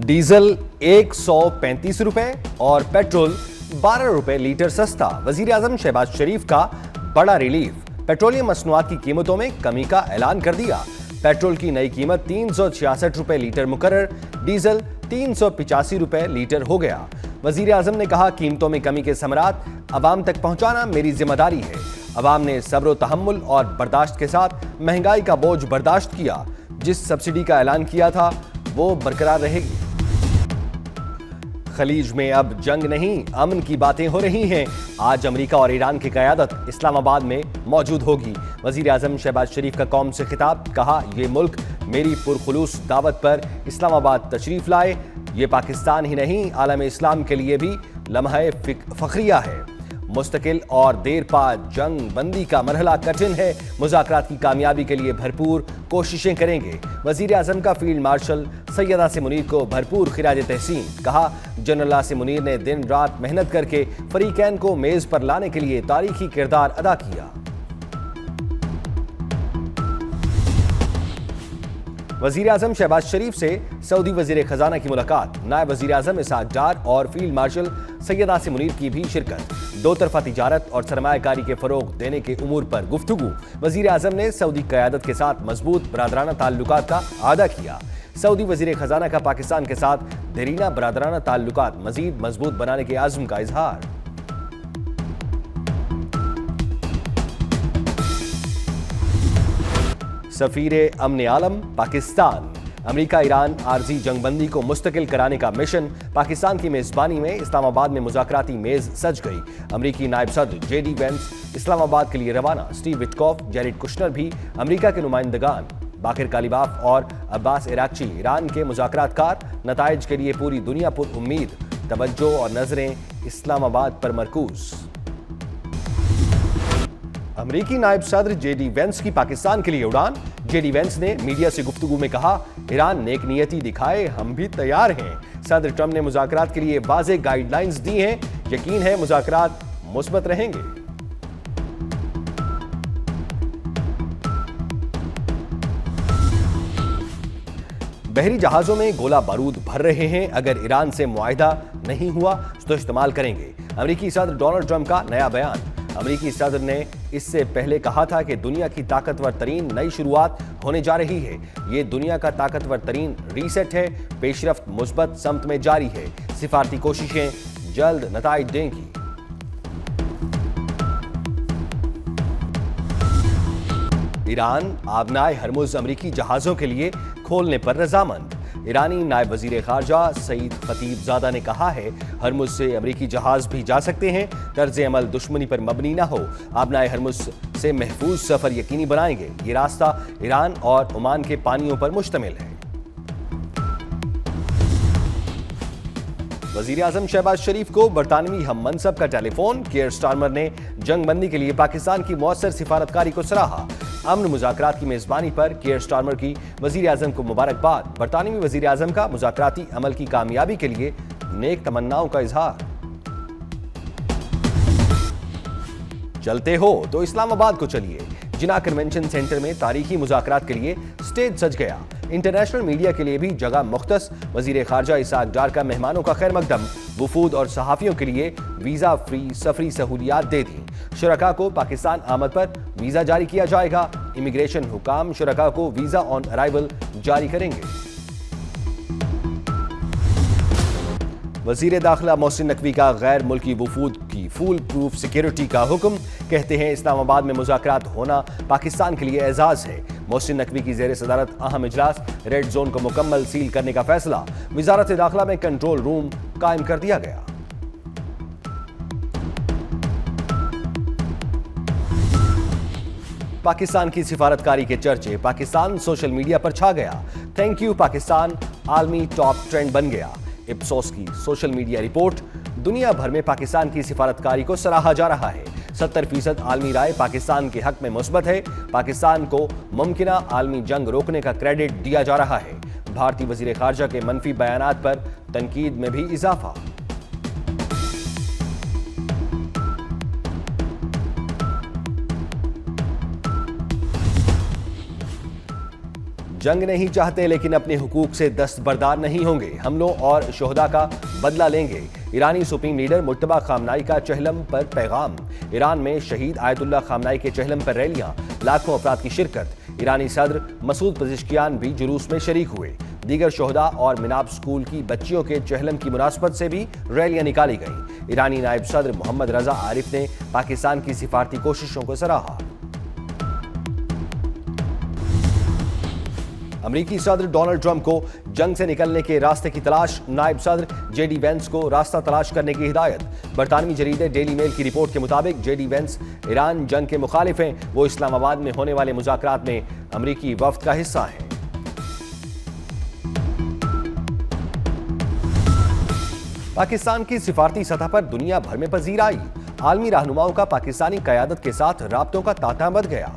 Diesel 135 रुपए और petrol 12 रुपए लीटर सस्ता। वजीर आजम शहबाज शरीफ का बड़ा रिलीफ, पेट्रोलियम मसनूआत की कीमतों में कमी का ऐलान कर दिया। पेट्रोल की नई कीमत 366 रुपए लीटर मुकर्रर, डीजल 385 रुपए लीटर हो गया। वजीर आजम ने कहा, कीमतों में कमी के समरात अवाम तक पहुंचाना मेरी जिम्मेदारी है। अवाम ने सब्र तहम्मुल और बर्दाश्त के साथ महंगाई का बोझ बर्दाश्त किया। जिस सब्सिडी का ऐलान किया था वो बरकरार रहेगी। खलीज में अब जंग नहीं, अमन की बातें हो रही हैं। आज अमेरिका और ईरान की क़यादत इस्लामाबाद में मौजूद होगी। वज़ीर आज़म शहबाज शरीफ का कौम से खिताब, कहा, ये मुल्क मेरी पुरखुलूस दावत पर इस्लामाबाद तशरीफ लाए। ये पाकिस्तान ही नहीं, आलम इस्लाम के लिए भी लम्हा फ़ख्रिया है। मुस्तकिल और देर पा जंग बंदी का मरहला कठिन है। मुज़ाकरात की कामयाबी के लिए भरपूर कोशिशें करेंगे। वज़ीर आज़म का फील्ड मार्शल सैयद आसिम मुनीर को भरपूर खिराज तहसीन, कहा, जनरल आसिम मुनीर ने दिन रात मेहनत करके फरीकैन को मेज़ पर लाने के लिए तारीखी किरदार अदा किया। वज़ीर आज़म शहबाज शरीफ से सऊदी वज़ीर ख़जाना की मुलाकात, नायब वज़ीर आज़म इसहाक डार और फील्ड मार्शल सैयद आसिम मुनीर की भी शिरकत। दो तरफा तिजारत और सरमायाकारी के फ़रोग़ देने के उमूर पर गुफ्तगू। वज़ीर आज़म ने सऊदी क़यादत के साथ मजबूत बरादराना ताल्लुकात का आदा किया। सऊदी वज़ीर ख़जाना का पाकिस्तान के साथ देरीना बरादराना ताल्लुकात मज़ीद मजबूत बनाने के आज़म का इजहार। सफीर अमन आलम पाकिस्तान, अमेरिका ईरान आरजी जंगबंदी को मुस्तकिल कराने का मिशन। पाकिस्तान की मेज़बानी में इस्लामाबाद में मुज़ाकराती मेज़ सज गई। अमेरिकी नायब सदर JD वेंस इस्लामाबाद के लिए रवाना। स्टीव विटकॉफ, जैरेड कुशनर भी अमेरिका के नुमाइंदगान। बाकिर कालिबाफ और अब्बास इराक्ची ईरान के मुज़ाकरातकार। नताइज के लिए पूरी दुनिया पर उम्मीद, तवज्जो और नजरें इस्लामाबाद पर मरकूज। अमेरिकी नायब सदर JD वेंस की पाकिस्तान के लिए उड़ान। JD वेंस ने मीडिया से गुफ्तगू में कहा, ईरान नेक नियति दिखाए, हम भी तैयार हैं। सदर ट्रंप ने मुज़ाकरात के लिए वाज़ेह गाइडलाइंस दी हैं। यकीन है मुज़ाकरात मुस्बत रहेंगे। बहरी जहाजों में गोला बारूद भर रहे हैं। अगर ईरान से मुआहिदा नहीं हुआ तो इस्तेमाल करेंगे। अमेरिकी सदर डोनाल्ड ट्रंप का नया बयान। अमेरिकी सदर ने इससे पहले कहा था कि दुनिया की ताकतवर तरीन नई शुरुआत होने जा रही है। ये दुनिया का ताकतवर तरीन रीसेट है। पेशरफ्त मुस्बत समत में जारी है। सिफारती कोशिशें जल्द नताइज देंगी। ईरान आबनाए हरमुज अमेरिकी जहाजों के लिए खोलने पर रजामंद। ईरानी नायब वजीर खारजा सईद खतीबजादा ने कहा है, हरमुज से अमेरिकी जहाज भी जा सकते हैं। तर्ज अमल दुश्मनी पर मबनी ना हो। आबनाए हरमुज से महफूज सफर यकीनी बनाएंगे। ये रास्ता ईरान और ओमान के पानियों पर मुश्तमिल है। वज़ीर आज़म शहबाज शरीफ को बरतानवी हम मनसब का टेलीफोन। कियर स्टारमर ने जंग बंदी के लिए पाकिस्तान की मौसर सिफारतकारी को सराहा। अमन मुज़ाकरात की मेज़बानी पर कियर स्टारमर की वज़ीर आज़म को मुबारकबाद। बरतानवी वज़ीर आज़म का मुज़ाकराती अमल की कामयाबी के लिए नेक तमन्नाओं का इजहार। चलते हो तो इस्लामाबाद को चलिए। जिना कन्वेंशन सेंटर में तारीखी मुज़ाकरात के लिए स्टेज सज गया। इंटरनेशनल मीडिया के लिए भी जगह मुख्तस। वज़ीर खारजा इसहाक डार का मेहमानों का खैर मकदम। वफूद और सहाफ़ियों के लिए वीज़ा फ्री सफरी सहूलियात दे दी। शुरका को पाकिस्तान आमद पर वीज़ा जारी किया जाएगा। इमिग्रेशन हुकाम शुरका को वीज़ा ऑन अराइवल जारी करेंगे। वज़ीर दाखिला मोहसिन नकवी का गैर मुल्की वफूद की फूल प्रूफ सिक्योरिटी का हुक्म। कहते हैं, इस्लामाबाद में मुज़ाकरात होना पाकिस्तान के लिए एजाज़ है। मोहसिन नकवी की ज़ेर सदारत अहम इजलास। रेड जोन को मुकम्मल सील करने का फैसला। वज़ारत दाखिला में कंट्रोल रूम कायम कर दिया गया। पाकिस्तान की सिफारतकारी के चर्चे। पाकिस्तान सोशल मीडिया पर छा गया। थैंक यू पाकिस्तान आलमी टॉप ट्रेंड बन गया। इप्सोस की सोशल मीडिया रिपोर्ट। दुनिया भर में पाकिस्तान की सिफारतकारी को सराहा जा रहा है। 70% आलमी राय पाकिस्तान के हक में मुस्बत है। पाकिस्तान को मुमकिना आलमी जंग रोकने का क्रेडिट दिया जा रहा है। भारतीय वज़ीर खारजा के मनफी बयानात पर तनकीद में भी इजाफा। जंग नहीं चाहते लेकिन अपने हुकूक से दस्तबरदार नहीं होंगे, हमलों और शोहदा का बदला लेंगे। ईरानी सुप्रीम लीडर मुज्तबा खामनाई का चहलम पर पैगाम। ईरान में शहीद आयतुल्लाह खामनाई के चहलम पर रैलियां, लाखों अफराद की शिरकत। ईरानी सदर मसूद पज़ेश्कियान भी जुलूस में शरीक हुए। दीगर शोहदा और मिनाब स्कूल की बच्चियों के चहलम की मुनासबत से भी रैलियां निकाली गईं। ईरानी नायब सदर मोहम्मद रजा आरिफ ने पाकिस्तान की सिफारती कोशिशों को सराहा। अमेरिकी सदर डोनाल्ड ट्रंप को जंग से निकलने के रास्ते की तलाश, नायब सदर जेडी वेंस को रास्ता तलाश करने की हिदायत। बरतानवी जरीदे डेली मेल की रिपोर्ट के मुताबिक जेडी वेंस ईरान जंग के मुखालिफ हैं। वो इस्लामाबाद में होने वाले मुज़ाकरात में अमेरिकी वफ्द का हिस्सा हैं। पाकिस्तान की सिफारती सतह पर दुनिया भर में पजीर आई। आलमी रहनुमाओं का पाकिस्तानी क़यादत के साथ राब्तों का तांता बंध गया।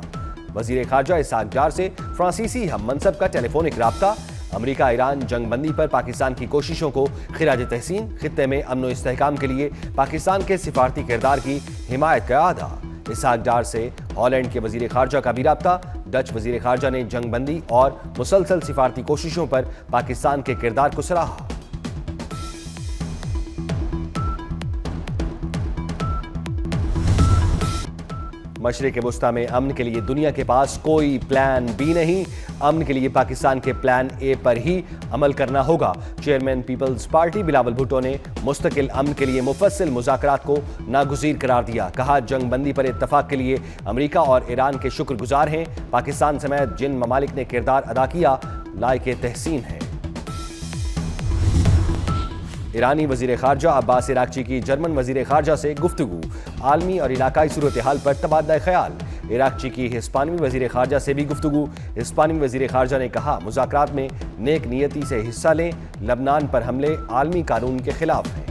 वज़ीर ख़ारजा इसहाक डार से फ्रांसीसी हम मनसब का टेलीफोनिक राब्ता। अमेरिका ईरान जंग बंदी पर पाकिस्तान की कोशिशों को खिराज तहसीन। खित्ते में अमन व इस्तेहकाम के लिए पाकिस्तान के सिफारती किरदार की हिमायत का अदा। इसहाक डार से हॉलैंड के वज़ीर ख़ारजा का भी राब्ता। डच वज़ीर ख़ारजा ने जंग बंदी और मुसलसल सिफारती कोशिशों पर पाकिस्तान के किरदार को सराहा। मशरिक़ वुस्ता में अमन के लिए दुनिया के पास कोई प्लान बी नहीं। अमन के लिए पाकिस्तान के प्लान ए पर ही अमल करना होगा। चेयरमैन पीपल्स पार्टी बिलावल भुट्टो ने मुस्तकिल अमन के लिए मुफस्सिल मुज़ाकरात को नागुज़ीर करार दिया। कहा, जंग बंदी पर इत्तफाक के लिए अमेरिका और ईरान के शुक्रगुजार हैं। पाकिस्तान समेत जिन ममालिक ने किरदार अदा किया, लायक तहसीन है। ईरानी वज़ीर ख़ारजा अब्बास इराक़ची की जर्मन वज़ीर ख़ारजा से गुफ्तगू। आलमी और इलाकाई सूरत हाल पर तबादला ख़याल। इराक़ची की हिस्पानवी वज़ीर ख़ारजा से भी गुफ्तगू। हिस्पानवी वज़ीर ख़ारजा ने कहा, मुज़ाकरात में नेक नियती से हिस्सा लें। लबनान पर हमले आलमी कानून के खिलाफ हैं।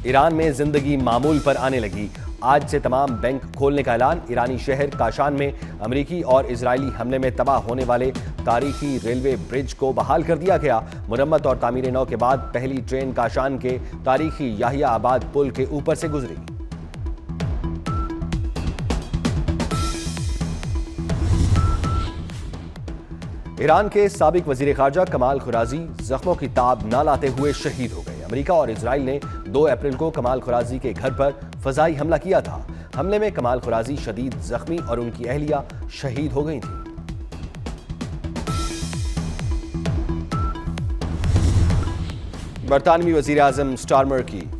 ईरान में जिंदगी मामूल पर आने लगी। आज से तमाम बैंक खोलने का ऐलान। ईरानी शहर काशान में अमेरिकी और इजरायली हमले में तबाह होने वाले तारीखी रेलवे ब्रिज को बहाल कर दिया गया। मुरम्मत और तामीर नौ के बाद पहली ट्रेन काशान के तारीखी याहिया आबाद पुल के ऊपर से गुजरी। ईरान के साबिक वजीर खारजा कमाल खुराजी जख्मों की ताब न लाते हुए शहीद हो गए। अमेरिका और इजराइल ने 2 अप्रैल को कमाल खुराजी के घर पर फजाई हमला किया था। हमले में कमाल खुराजी शदीद जख्मी और उनकी अहलिया शहीद हो गई थी। बरतानवी वजीर आजम स्टारमर की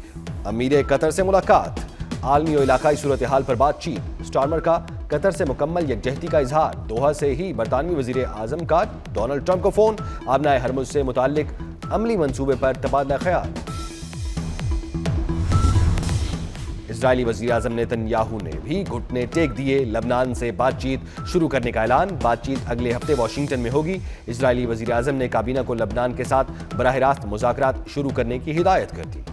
अमीर कतर से मुलाकात। आलमी और इलाकाई सूरत हाल पर बातचीत। स्टारमर का कतर से मुकम्मल यकजहती का इजहार। दोहा से ही बरतानवी वजीर आजम का डोनाल्ड ट्रंप को फोन। आबनाए हरमुज से मुताल्लिक अमली मंसूबे पर तबादला ख्याल। इजरायली वजीर आजम नेतन्याहू ने भी घुटने टेक दिए। लबनान से बातचीत शुरू करने का ऐलान। बातचीत अगले हफ्ते वाशिंगटन में होगी। इजरायली वजीर आजम ने काबीना को लबनान के साथ बराह रास्त मुज़ाकरात शुरू करने की हिदायत कर दी।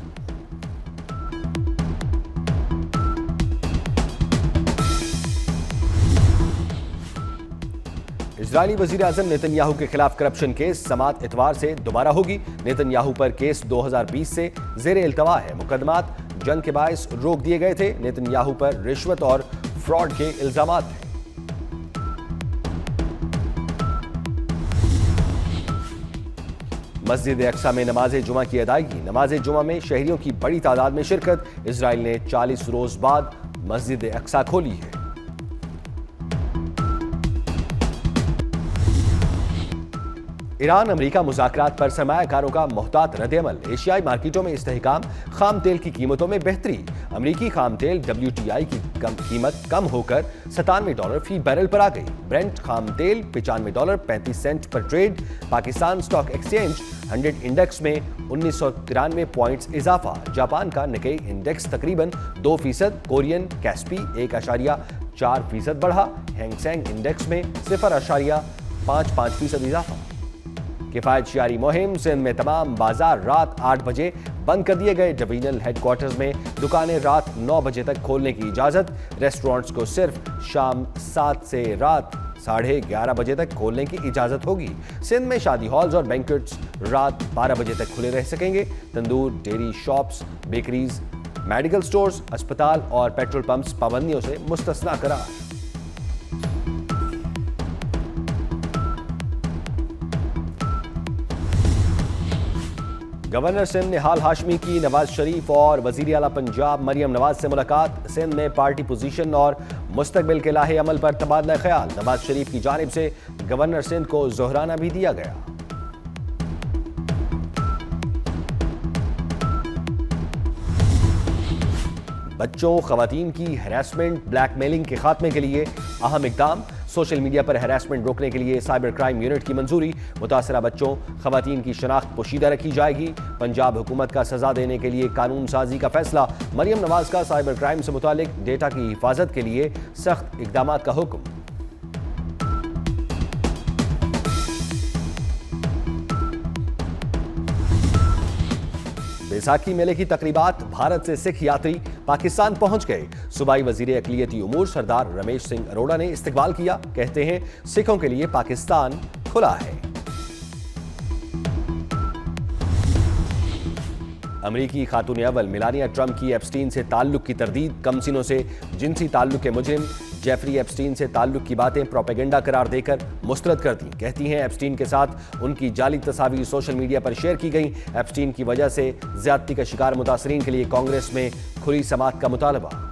इजरायली वजीर आजम नेतन्याहू के खिलाफ करप्शन केस समात इतवार से दोबारा होगी। नेतन्याहू पर केस 2020 से ज़ेरे इल्तवा है। मुकदमात जंग के बायस रोक दिए गए थे। नेतन्याहू पर रिश्वत और फ्रॉड के इल्जामात थे। मस्जिद अक्सा में नमाज जुमा की अदायगी। नमाज जुमा में शहरियों की बड़ी तादाद में शिरकत। इजराइल ने 40 रोज बाद मस्जिद अक्सा खोली है। ईरान अमेरिका मुज़ाकरात पर सरमायाकारों का मोहतात रद्द-ए-अमल। एशियाई मार्केटों में इस्तेहकाम। खाम तेल की कीमतों में बेहतरी। अमेरिकी खाम तेल WTI की कीमत कम होकर $97 फी बैरल पर आ गई। ब्रेंट खाम तेल $95 35 सेंट पर trade. Pakistan stock exchange 100 index में 1993 पॉइंट्स इजाफा। जापान का निकेई इंडेक्स तकरीबन 2%। कोरियन कैस्पी 1.4% बढ़ा। हैंगसेंग इंडेक्स में 0.55% इजाफा। किफायत शियारी मुहिम। सिंध में तमाम बाजार रात 8 बजे बंद कर दिए गए। डिवीजनल हेडक्वार्टर्स में दुकानें रात 9 बजे तक खोलने की इजाजत। रेस्टोरेंट्स को सिर्फ शाम 7 से रात 11:30 बजे तक खोलने की इजाजत होगी। सिंध में शादी हॉल्स और बैंक्वेट्स रात 12 बजे तक खुले रह सकेंगे। Tandoor, dairy shops, bakeries, medical stores, अस्पताल और पेट्रोल पंप्स पाबंदियों से मुस्तस्ना करार। گورنر سندھ نہال ہاشمی کی نواز شریف اور وزیر اعلیٰ پنجاب مریم نواز سے ملاقات، سندھ میں پارٹی پوزیشن اور مستقبل کے لاہے عمل پر تبادلہ خیال۔ نواز شریف کی جانب سے گورنر سندھ کو ظہرانہ بھی دیا گیا۔ بچوں خواتین کی ہراسمنٹ بلیک میلنگ کے خاتمے کے لیے اہم اقدام، سوشل میڈیا پر ہراسمنٹ روکنے کے لیے سائبر کرائم یونٹ کی منظوری، متاثرہ بچوں خواتین کی شناخت پوشیدہ رکھی جائے گی۔ پنجاب حکومت کا سزا دینے کے لیے قانون سازی کا فیصلہ، مریم نواز کا سائبر کرائم سے متعلق ڈیٹا کی حفاظت کے لیے سخت اقدامات کا حکم۔ بیساکھی میلے کی تقریبات، بھارت سے سکھ یاتری پاکستان پہنچ گئے۔ صوبائی وزیر اقلیتی امور سردار رمیش سنگھ اروڑا نے استقبال کیا، کہتے ہیں سکھوں کے لیے پاکستان کھلا ہے۔ امریکی خاتون اول میلانیا ٹرمپ کی ایپسٹین سے تعلق کی تردید، کم سنوں سے جنسی تعلق کے مجرم جیفری ایپسٹین سے تعلق کی باتیں پروپیگنڈا قرار دے کر مسترد کر دی۔ کہتی ہیں ایپسٹین کے ساتھ ان کی جعلی تصاویر سوشل میڈیا پر شیئر کی گئیں۔ ایپسٹین کی وجہ سے زیادتی کا شکار متاثرین کے لیے کانگریس میں کھلی سماعت کا مطالبہ۔